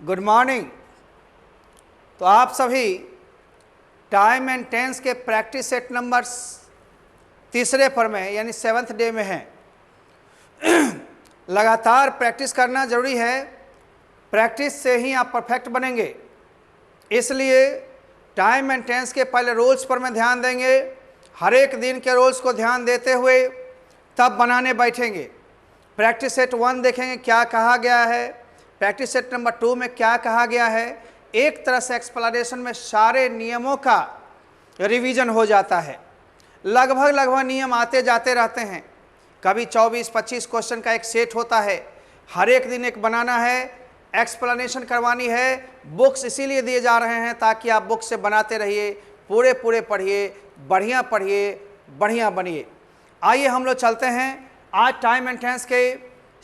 Good morning. तो आप सभी टाइम एंड टेंस के प्रैक्टिस सेट नंबर तीसरे पर में यानी 7th डे में हैं। लगातार प्रैक्टिस करना ज़रूरी है, प्रैक्टिस से ही आप परफेक्ट बनेंगे। इसलिए टाइम एंड टेंस के पहले रूल्स पर में ध्यान देंगे, हर एक दिन के रूल्स को ध्यान देते हुए तब बनाने बैठेंगे। प्रैक्टिस सेट 1 देखेंगे क्या कहा गया है, प्रैक्टिस सेट नंबर 2 में क्या कहा गया है। एक तरह से एक्सप्लेनेशन में सारे नियमों का रिवीजन हो जाता है। लगभग नियम आते जाते रहते हैं। कभी 24-25 क्वेश्चन का एक सेट होता है, हर एक दिन एक बनाना है, एक्सप्लेनेशन करवानी है। बुक्स इसीलिए दिए जा रहे हैं ताकि आप बुक से बनाते रहिए, पूरे पढ़िए, बढ़िया पढ़िए, बढ़िया बनिए। आइए हम लोग चलते हैं। आज टाइम एंड टेंस के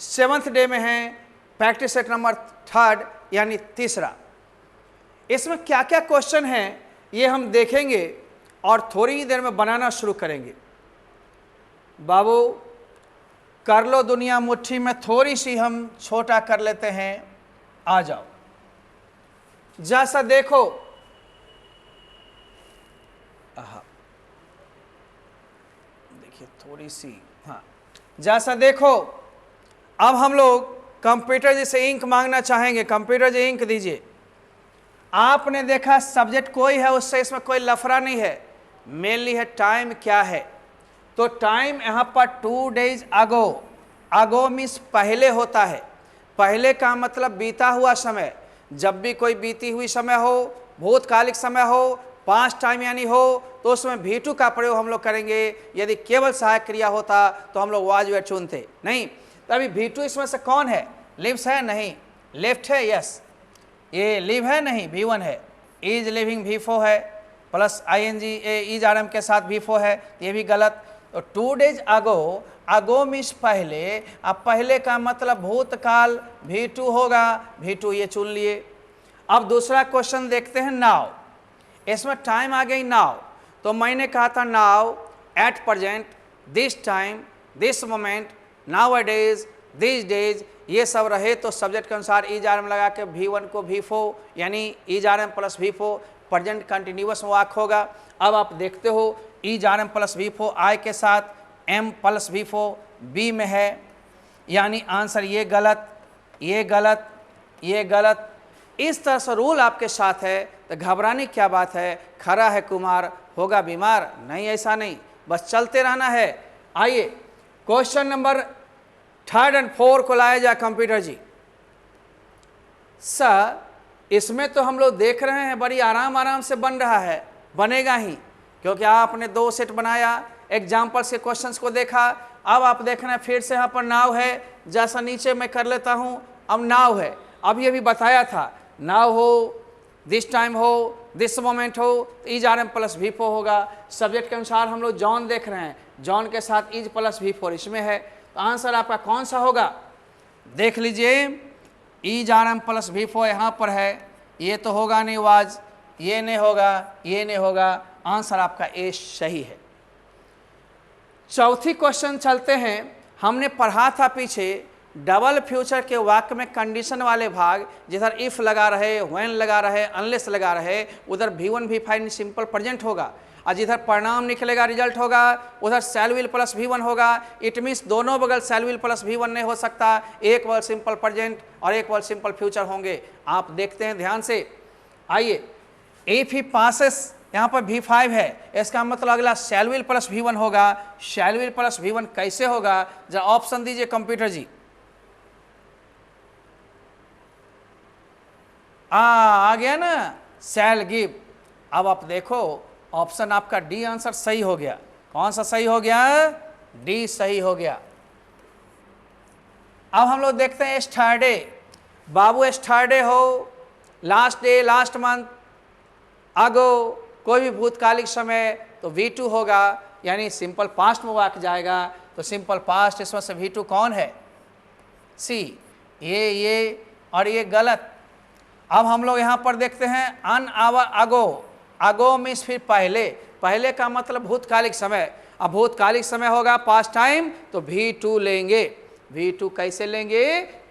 7th डे में हैं, प्रैक्टिस सेट नंबर 3 यानी तीसरा। इसमें क्या क्या क्वेश्चन हैं ये हम देखेंगे और थोड़ी ही देर में बनाना शुरू करेंगे। बाबू कर लो दुनिया मुट्ठी में, थोड़ी सी हम छोटा कर लेते हैं, आ जाओ। जैसा देखो, देखिए थोड़ी सी, हाँ, जैसा देखो। अब हम लोग कंप्यूटर जी से इंक मांगना चाहेंगे। कंप्यूटर जी इंक दीजिए। आपने देखा सब्जेक्ट कोई है, उससे इसमें कोई लफड़ा नहीं है, मेनली है टाइम क्या है। तो टाइम यहाँ पर 2 days ago, अगो मीन्स पहले होता है। पहले का मतलब बीता हुआ समय। जब भी कोई बीती हुई समय हो, भूतकालिक समय हो, पास्ट टाइम यानी हो, तो उसमें V2 का प्रयोग हम लोग करेंगे। यदि केवल सहायक क्रिया होता तो हम लोग वाज वर्ड चुनते नहीं। तभी V2 इसमें से कौन है? लिव्स है? नहीं। लेफ्ट है? यस। ये लिव है? नहीं, V1 है। इज लिविंग V4 है, प्लस ING इज RM के साथ V4 है, ये भी गलत। तो 2 days ago, अगो मीन्स पहले। अब पहले का मतलब भूतकाल, V2 होगा, V2 ये चुन लिए। अब दूसरा क्वेश्चन देखते हैं, नाउ। इसमें टाइम आ गई नाउ, तो मैंने कहा था now, at present, this time, this moment, now a days, this days, ये सब रहे तो सब्जेक्ट के अनुसार इज RM लगा के V1 को V4 यानी is RM plus V4 present continuous वाक होगा। अब आप देखते हो इज RM प्लस V4 आई के साथ M प्लस V4 बी में है, यानी आंसर ये गलत, ये गलत, ये गलत। इस तरह से रूल आपके साथ है तो घबराने क्या बात है। खरा है कुमार होगा बीमार, नहीं, ऐसा नहीं, बस चलते रहना है। आइए क्वेश्चन नंबर 3 और 4 को लाया जाए कंप्यूटर जी। सर इसमें तो हम लोग देख रहे हैं बड़ी आराम से बन रहा है, बनेगा ही, क्योंकि आपने 2 सेट बनाया, एग्जाम्पल्स के क्वेश्चंस को देखा। अब आप देखना है फिर से यहाँ पर नाव है, जैसा नीचे मैं कर लेता हूँ। अब नाव है, अब ये भी बताया था, नाव हो, दिस टाइम हो, दिस मोमेंट हो, इज RM प्लस V4 होगा। सब्जेक्ट के अनुसार हम लोग जॉन देख रहे हैं, जॉन के साथ इज प्लस V4 इसमें है, तो आंसर आपका कौन सा होगा? देख लीजिए, इज RM प्लस V4 यहाँ पर है, ये तो होगा नहीं वाज, ये नहीं होगा, ये नहीं होगा, आंसर आपका ए सही है। चौथी क्वेश्चन चलते हैं। हमने पढ़ा था पीछे डबल फ्यूचर के वाक्य में कंडीशन वाले भाग, जिधर इफ लगा रहे, व्हेन लगा रहे, अनलेस लगा रहे, उधर V1 V5 सिंपल प्रेजेंट होगा, और जिधर परिणाम निकलेगा, रिजल्ट होगा, उधर शैल विल प्लस V1 होगा। इट मीन्स दोनों बगल शैल विल प्लस V1 नहीं हो सकता, एक वर्ड सिंपल प्रेजेंट और एक वर्ड सिंपल फ्यूचर होंगे। आप देखते हैं ध्यान से। आइए, इफ ही पासेस, यहाँ पर V5 है, इसका मतलब अगला शैल विल प्लस V1 होगा। शैल विल प्लस V1 कैसे होगा? जरा ऑप्शन दीजिए कंप्यूटर जी। आ गया ना, शैल गिव। अब आप देखो ऑप्शन आपका डी आंसर सही हो गया। कौन सा सही हो गया? डी सही हो गया। अब हम लोग देखते हैं एस्टरडे। बाबू एस्टरडे हो, लास्ट डे, लास्ट मंथ, अगो, कोई भी भूतकालिक समय तो V2 होगा, यानी सिंपल पास्ट में वाक जाएगा, तो सिंपल पास्ट इसमें से V2 कौन है? सी। ये और ये गलत। अब हम लोग यहाँ पर देखते हैं अन आवर अगो। अगो मीन्स फिर पहले, पहले का मतलब भूतकालिक समय। अब भूतकालिक समय होगा पास्ट टाइम, तो V2 लेंगे। V2 कैसे लेंगे?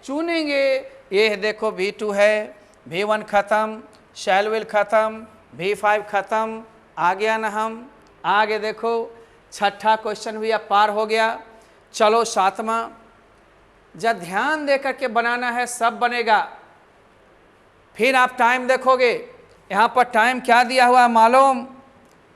चुनेंगे। ये देखो V2 है, V1 खत्म, शैल विल खत्म, V5 खत्म। आ गया ना, हम आगे देखो, छठा क्वेश्चन भी अब पार हो गया। चलो सातवां, जब ध्यान दे करके बनाना है सब बनेगा। फिर आप टाइम देखोगे, यहाँ पर टाइम क्या दिया हुआ है मालूम?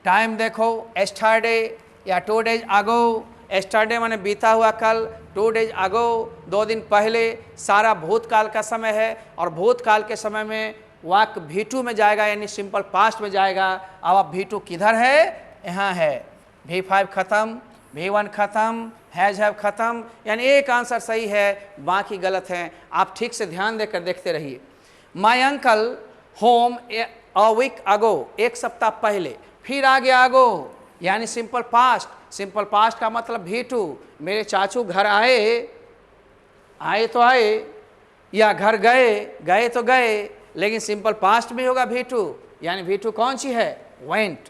टाइम देखो, एस्टरडे या 2 डेज अगो। एस्टरडे माने बीता हुआ कल, 2 डेज अगो 2 दिन पहले, सारा भूतकाल का समय है। और भूतकाल के समय में वाक्य V2 में जाएगा, यानी सिंपल पास्ट में जाएगा। अब V2 किधर है? यहाँ है। V5 खत्म, V1 खत्म, हैज हैव खत्म, यानी एक आंसर सही है, बाकी गलत हैं। आप ठीक से ध्यान देकर देखते रहिए। My uncle home a week ago, एक सप्ताह पहले। फिर आ गया अगो, यानी सिंपल पास्ट। सिंपल पास्ट का मतलब V2। मेरे चाचू घर आए, आए तो आए, या घर गए, गए तो गए, लेकिन सिंपल पास्ट भी होगा V2, यानी V2 कौन सी है? वेंट।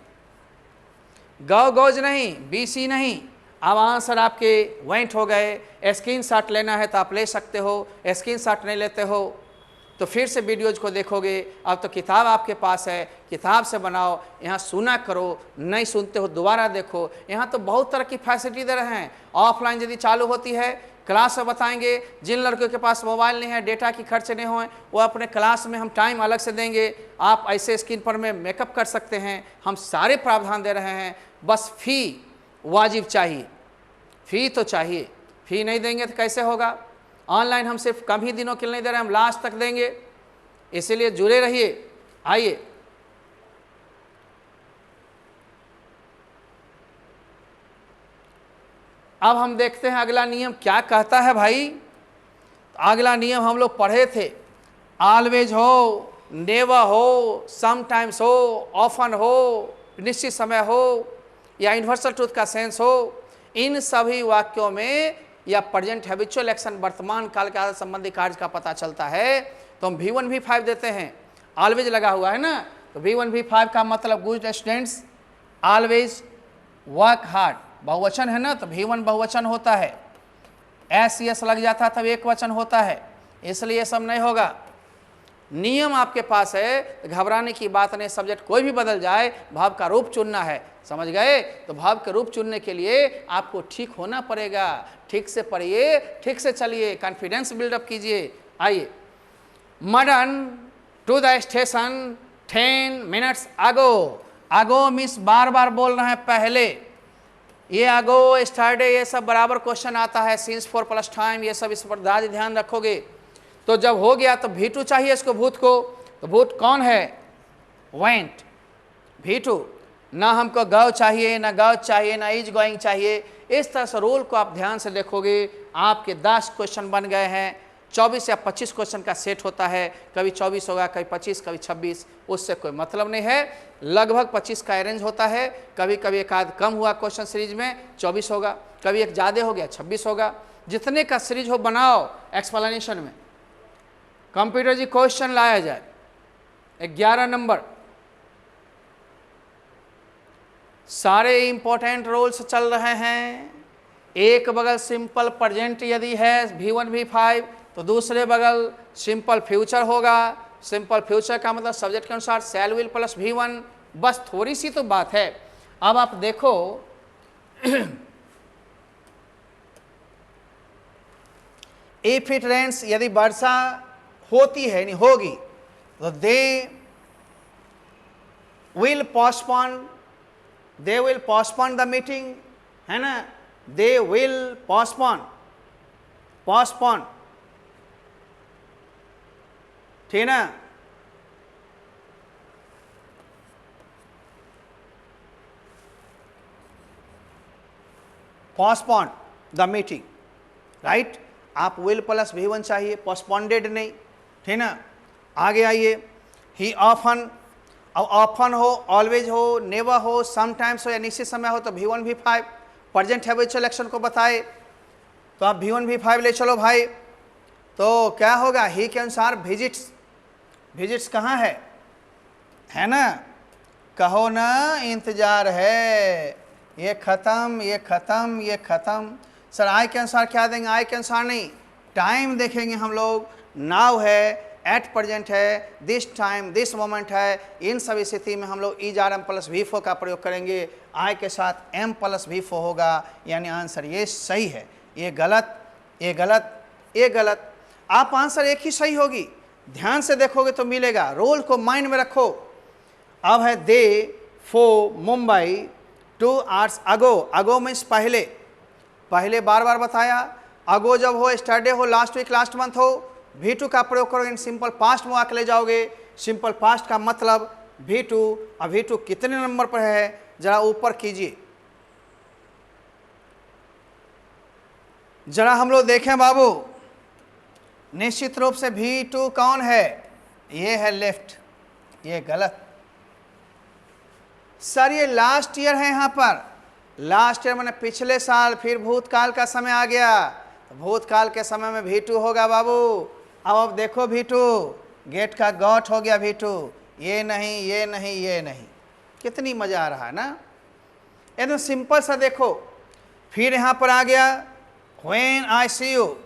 गो गोज नहीं, BC नहीं। अब आंसर आपके वेंट हो गए। स्क्रीन शॉट लेना है तो आप ले सकते हो, स्क्रीन शॉट नहीं लेते हो तो फिर से वीडियोज को देखोगे। अब तो किताब आपके पास है, किताब से बनाओ, यहाँ सुना करो, नहीं सुनते हो दोबारा देखो। यहाँ तो बहुत तरह की फैसिलिटी दे रहे हैं। ऑफलाइन यदि चालू होती है, क्लास में बताएंगे। जिन लड़कियों के पास मोबाइल नहीं है, डेटा की खर्च नहीं हो, वो अपने क्लास में हम टाइम अलग से देंगे। आप ऐसे स्क्रीन पर में मेकअप कर सकते हैं। हम सारे प्रावधान दे रहे हैं। बस फ़ी वाजिब चाहिए, फ़ी तो चाहिए। फ़ी नहीं देंगे तो कैसे होगा? ऑनलाइन हम सिर्फ कम ही दिनों के लिए नहीं दे रहे, हम लास्ट तक देंगे, इसीलिए जुड़े रहिए। आइए, अब हम देखते हैं अगला नियम क्या कहता है भाई। अगला नियम हम लोग पढ़े थे, ऑलवेज हो, नेवर हो, समटाइम्स हो, ऑफन हो, निश्चित समय हो, या यूनिवर्सल ट्रूथ का सेंस हो। इन सभी वाक्यों में या प्रेजेंट हैबिचुअल एक्शन, वर्तमान काल के संबंधी कार्य का पता चलता है तो हम V1 V5 देते हैं। ऑलवेज लगा हुआ है ना, तो V1 V5 का मतलब good students always work hard. बहुवचन है ना, तो V1 बहुवचन होता है। S लग जाता तब एक वचन होता है, इसलिए सब नहीं होगा। नियम आपके पास है, तो घबराने की बात नहीं। सब्जेक्ट कोई भी बदल जाए, भाव का रूप चुनना है, समझ गए? तो भाव के रूप चुनने के लिए आपको ठीक होना पड़ेगा। ठीक से पढ़िए, ठीक से चलिए, कॉन्फिडेंस बिल्डअप कीजिए। आइए, मडन to the station 10 minutes ago. Ago means बार बार बोल रहे हैं पहले। ये अगो, स्टार्डे, ये सब बराबर क्वेश्चन आता है। सिंस फॉर प्लस टाइम, ये सब इस पर ज़्यादा ध्यान रखोगे। तो जब हो गया तो V2 चाहिए इसको, भूत को। तो भूत कौन है? Went, V2। ना हमको गो चाहिए, ना गो चाहिए, ना इज गोइंग चाहिए। इस तरह से रूल को आप ध्यान से देखोगे, आपके 10 क्वेश्चन बन गए हैं। 24 या 25 क्वेश्चन का सेट होता है, कभी 24 होगा, कभी 25, कभी 26, उससे कोई मतलब नहीं है। लगभग 25 का अरेंज होता है। कभी कभी एक आध कम हुआ क्वेश्चन सीरीज में 24 होगा, कभी एक ज़्यादा हो गया 26 होगा। जितने का सीरीज हो बनाओ एक्सप्लेनेशन में। कंप्यूटर जी क्वेश्चन लाया जाए 11 नंबर, सारे इंपॉर्टेंट रूल्स चल रहे हैं। एक बगल सिंपल प्रेजेंट यदि है V1 V5, तो दूसरे बगल सिंपल फ्यूचर होगा। सिंपल फ्यूचर का मतलब सब्जेक्ट के अनुसार शैल विल प्लस V1। बस थोड़ी सी तो बात है। अब आप देखो इफ इट रेन्स, यदि वर्षा होती है, नहीं होगी, तो they will postpone the meeting, है ना? दे विल पोस्टपोन, ठीक ना? Postpone the meeting, right? आप विल प्लस V1 चाहिए, पोस्टपोन्डेड नहीं, ठीक ना? आगे आइए, ही ऑफन। अब ऑफन हो, ऑलवेज हो, नेवर हो, समटाइम्स हो, या निश्चित समय हो, तो V1 V5। Present habitual action को बताए तो आप V1 V5 ले चलो भाई। तो क्या होगा? ही के अनुसार विजिट्स, विजिट्स कहाँ है ना? कहो ना, इंतजार है। ये खत्म, ये खत्म, ये खत्म। सर आई के अनुसार क्या देंगे? आई के अनुसार नहीं, टाइम देखेंगे हम लोग। नाउ है, एट प्रेजेंट है, दिस टाइम, दिस मोमेंट है, इन सभी स्थिति में हम लोग is R M plus V4 का प्रयोग करेंगे। आई के साथ M प्लस V4 होगा, यानी आंसर ये सही है। ये गलत, ये गलत, ये गलत। आप आंसर एक ही सही होगी, ध्यान से देखोगे तो मिलेगा। रोल को माइंड में रखो। अब है दे फो Mumbai 2 hours ago. Ago means पहले, पहले बार बार बताया। अगो जब हो, स्टरडे हो, लास्ट वीक, लास्ट मंथ हो, V2 का प्रयोग करोगे, सिंपल पास्ट में आके ले जाओगे। सिंपल पास्ट का मतलब V2। अब V2 कितने नंबर पर है जरा ऊपर कीजिए, जरा हम लोग देखें बाबू। निश्चित रूप से V2 कौन है? ये है लेफ्ट, ये गलत। सर ये लास्ट ईयर है, यहाँ पर लास्ट ईयर मैंने पिछले साल, फिर भूतकाल का समय आ गया, तो भूतकाल के समय में V2 होगा बाबू। अब देखो V2, गेट का गॉट हो गया V2। ये नहीं, ये नहीं, ये नहीं। कितनी मजा आ रहा है ना, एकदम सिंपल सा। देखो फिर यहाँ पर आ गया when I see you.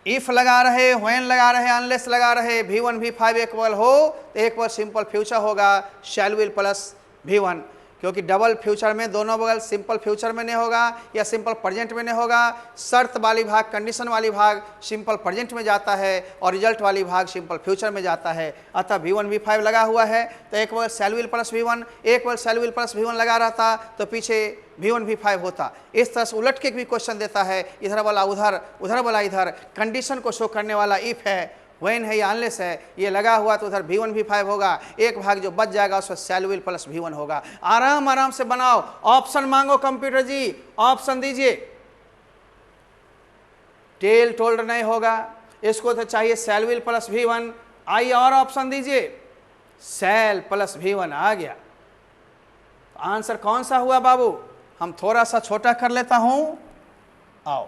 If लगा रहे, व्हेन लगा रहे, अनलेस लगा रहे, V1 V5 एक बगल हो तो एक बगल सिंपल फ्यूचर होगा, शैल विल प्लस V1। क्योंकि डबल फ्यूचर में दोनों बगल सिंपल फ्यूचर में नहीं होगा या सिंपल प्रेजेंट में नहीं होगा। शर्त वाली भाग, कंडीशन वाली भाग सिंपल प्रेजेंट में जाता है और रिजल्ट वाली भाग सिंपल फ्यूचर में जाता है। अतः V1 V5 लगा हुआ है तो एक बगल शैल विल प्लस V1, एक बगल शैल विल प्लस V1 लगा रहता तो पीछे V1 V5 होता। इस तरह से उलट के भी क्वेश्चन देता है, इधर वाला उधर, उधर वाला इधर। कंडीशन को शो करने वाला इफ है, व्हेन है या अनलेस है, ये लगा हुआ तो उधर V1 V5 होगा। एक भाग जो बच जाएगा उसमें शैल विल प्लस V1 होगा। आराम आराम से बनाओ। ऑप्शन मांगो कंप्यूटर जी, ऑप्शन दीजिए। टेल टोल्ड नहीं होगा, इसको तो चाहिए शैल विल प्लस V1। आइए और ऑप्शन दीजिए, शैल प्लस V1 आ गया। आंसर कौन सा हुआ बाबू? हम थोड़ा सा छोटा कर लेता हूं, आओ।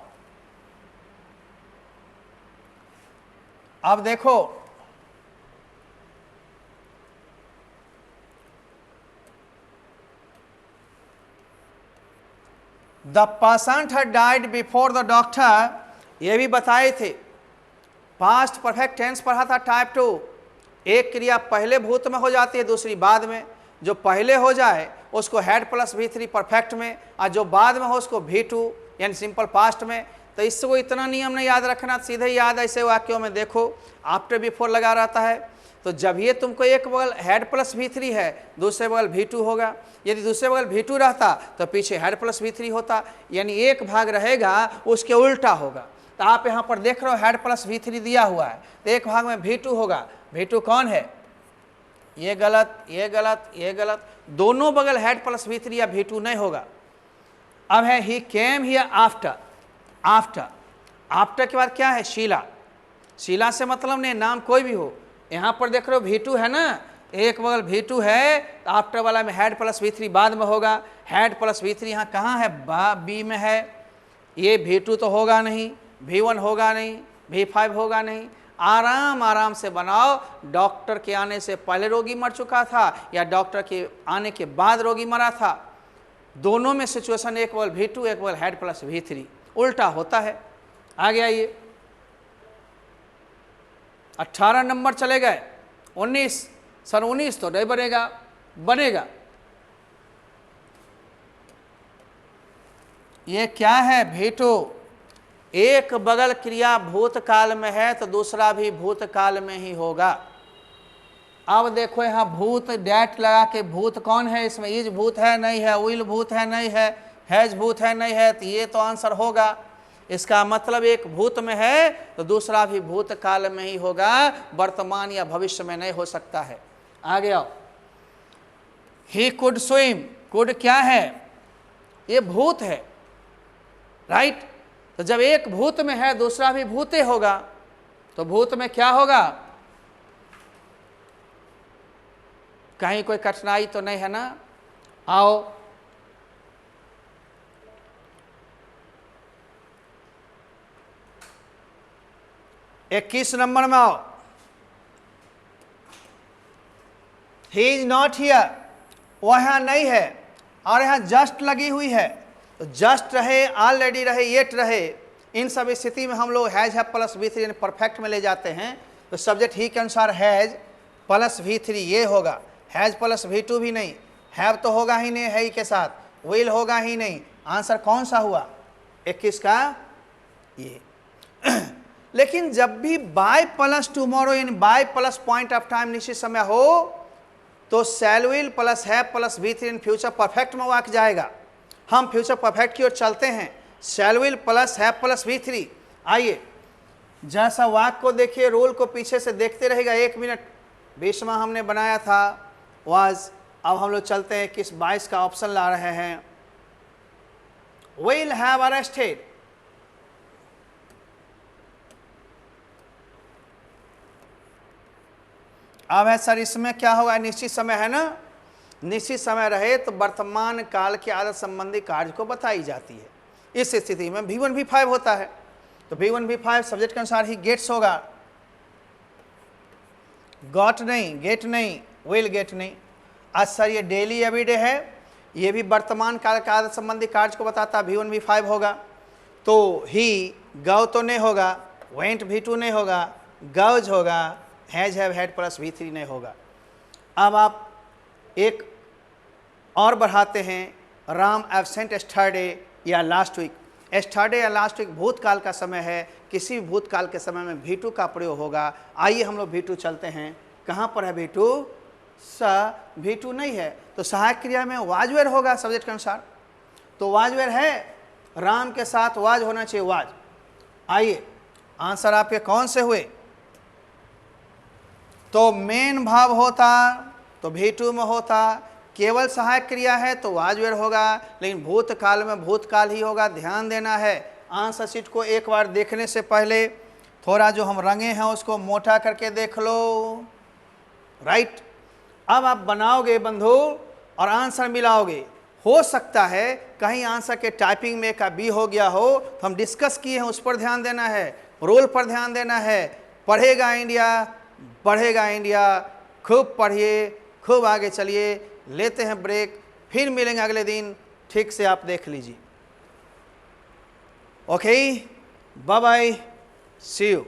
अब देखो the patient had died before the doctor, ये भी बताए थे। पास्ट परफेक्ट टेंस पढ़ा था टाइप 2। एक क्रिया पहले भूत में हो जाती है, दूसरी बाद में। जो पहले हो जाए उसको हैड प्लस V3 परफेक्ट में, और जो बाद में हो उसको V2 यानी सिंपल पास्ट में। तो इससे वो इतना नियम नहीं याद रखना, सीधे याद ऐसे वाक्यों में देखो आफ्टर बिफोर लगा रहता है। तो जब ये तुमको एक बगल हैड प्लस V3 है, दूसरे बगल V2 होगा। यदि दूसरे बगल V2 रहता तो पीछे हैड प्लस V3 होता, यानी एक भाग रहेगा उसके उल्टा होगा। तो आप यहाँ पर देख रहे हो हैड प्लस V3 दिया हुआ है, तो एक भाग में V2 होगा। V2 कौन है? ये गलत, ये गलत, ये गलत। दोनों बगल हैड प्लस V3 या V2 नहीं होगा। अब है he came here after. After, after के बाद क्या है? शीला। शीला से मतलब नहीं, नाम कोई भी हो। यहाँ पर देख रहे हो V2 है ना, एक बगल V2 है, तो आफ्टर वाला में हैड प्लस V3 बाद में होगा। हैड प्लस V3 यहाँ कहाँ है? बी में है। ये V2 तो होगा नहीं, V1 होगा नहीं, V5 होगा नहीं। आराम आराम से बनाओ। डॉक्टर के आने से पहले रोगी मर चुका था या डॉक्टर के आने के बाद रोगी मरा था, दोनों में सिचुएशन एक बगल V2, एक बगल हैड प्लस V3, उल्टा होता है। आगे आइए, 18 नंबर चले गए। 19, सर 19 तो नहीं बनेगा, बनेगा। ये क्या है? V2। एक बगल क्रिया भूतकाल में है तो दूसरा भी भूतकाल में ही होगा। अब देखो यहाँ भूत डैट लगा के, भूत कौन है इसमें? इज भूत है नहीं है, विल भूत है नहीं है, हैज भूत है नहीं है, तो ये तो आंसर होगा। इसका मतलब एक भूत में है तो दूसरा भी भूतकाल में ही होगा, वर्तमान या भविष्य में नहीं हो सकता है। आगे आओ। He could swim. कुड क्या है? ये भूत है, राइट। तो जब एक भूत में है दूसरा भी भूते होगा, तो भूत में क्या होगा? कहीं कोई कठिनाई तो नहीं है ना? आओ। इक्कीस नंबर में आओ। ही इज नॉट हियर, वह यहाँ नहीं है, और यहाँ जस्ट लगी हुई है। तो जस्ट रहे, ऑलरेडी रहे, येट रहे, इन सब स्थिति में हम लोग हैज है प्लस V3 यानी परफेक्ट में ले जाते हैं। तो सब्जेक्ट ही के अनुसार हैज प्लस V3 ये होगा, हैज प्लस V2 भी नहीं, हैव तो होगा ही नहीं, है ही के साथ, विल होगा ही नहीं। आंसर कौन सा हुआ 21 का ये। लेकिन जब भी बाय प्लस टुमारो यानी by plus point of time निश्चित समय हो तो shall will plus have plus V3 in future perfect में वाक्य जाएगा। हम फ्यूचर परफेक्ट की ओर चलते हैं, शैल will plus have plus V3। आइए जैसा वाक्य को देखिए, रूल को पीछे से देखते रहेगा 1 मिनट। 20वां हमने बनाया था वाज, अब हम लोग चलते हैं किस 22 का ऑप्शन ला रहे हैं। विल हैव अरेस्टेड, अब है सर इसमें क्या होगा, निश्चित समय है ना, निश्चित समय रहे तो वर्तमान काल के आदत संबंधी कार्य को बताई जाती है। इस स्थिति में V1 V5 होता है, तो V1 V5 सब्जेक्ट के अनुसार ही गेट्स होगा, गॉट नहीं, गेट नहीं, विल गेट नहीं। आज सर ये डेली एवरीडे है, ये भी वर्तमान काल के आदत संबंधी कार्य को बताता, V1 V5 होगा। तो ही गव तो नहीं होगा, वेंट V2 नहीं होगा, गव्स होगा, has have had plus V3 नहीं होगा। अब आप एक और बढ़ाते हैं, राम एब्सेंट एस्टरडे या लास्ट वीक। एस्टरडे या लास्ट वीक भूतकाल का समय है, किसी भी भूतकाल के समय में V2 का प्रयोग होगा। आइए हम लोग V2 चलते हैं, कहाँ पर है V2, V2 नहीं है तो सहायक क्रिया में वाज वेयर होगा सब्जेक्ट के अनुसार। तो वाज वेयर है, राम के साथ वाज होना चाहिए, वाज। आइए आंसर आपके कौन से हुए, तो मेन भाव होता तो V2 में होता, केवल सहायक क्रिया है तो वाज वेयर होगा, लेकिन भूतकाल में भूतकाल ही होगा, ध्यान देना है। आंसर शीट को एक बार देखने से पहले थोड़ा जो हम रंगे हैं उसको मोटा करके देख लो, राइट। अब आप बनाओगे बंधु और आंसर मिलाओगे। हो सकता है कहीं आंसर के टाइपिंग में का बी हो गया हो, तो हम डिस्कस किए हैं, उस पर ध्यान देना है, रोल पर ध्यान देना है। पढ़ेगा इंडिया, बढ़ेगा इंडिया, खूब पढ़िए, खूब आगे चलिए। लेते हैं ब्रेक, फिर मिलेंगे अगले दिन, ठीक से आप देख लीजिए। Okay, bye bye, see you.